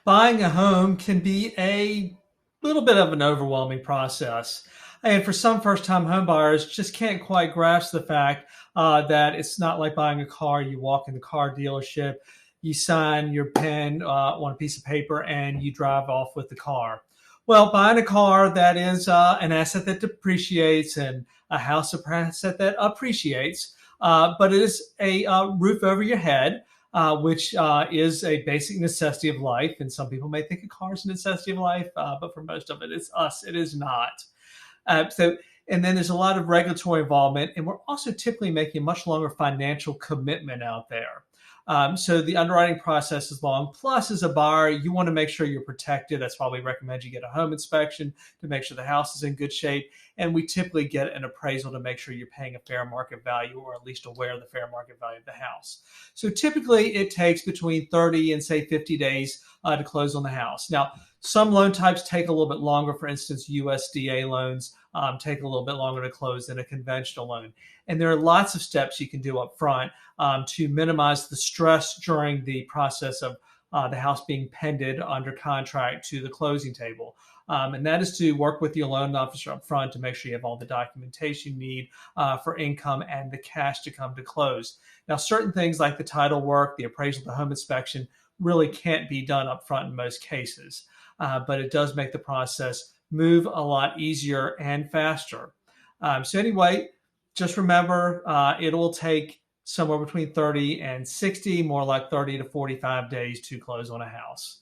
Buying a home can be a little bit of an overwhelming process. And for some first time home buyers, just can't quite grasp the fact that it's not like buying a car. You walk in the car dealership, you sign your pen on a piece of paper, and you drive off with the car. Well, buying a car, that is an asset that depreciates, and a house, an asset that appreciates. But it is a roof over your head, which is a basic necessity of life. And some people may think a car is a necessity of life, but for most of it, it's us. It is not. So, and then there's a lot of regulatory involvement, and we're also typically making a much longer financial commitment out there. So the underwriting process is long. Plus, as a buyer, you want to make sure you're protected. That's why we recommend you get a home inspection to make sure the house is in good shape. And we typically get an appraisal to make sure you're paying a fair market value, or at least aware of the fair market value of the house. So typically it takes between 30 and say 50 days to close on the house. Now, some loan types take a little bit longer. For instance, USDA loans take a little bit longer to close than a conventional loan. And there are lots of steps you can do up front to minimize the stress during the process of the house being pended under contract to the closing table. And that is to work with your loan officer up front to make sure you have all the documentation you need for income and the cash to come to close. Now, certain things like the title work, the appraisal, the home inspection really can't be done up front in most cases, but it does make the process move a lot easier and faster. So anyway, just remember it will take somewhere between 30 and 60, more like 30 to 45 days to close on a house.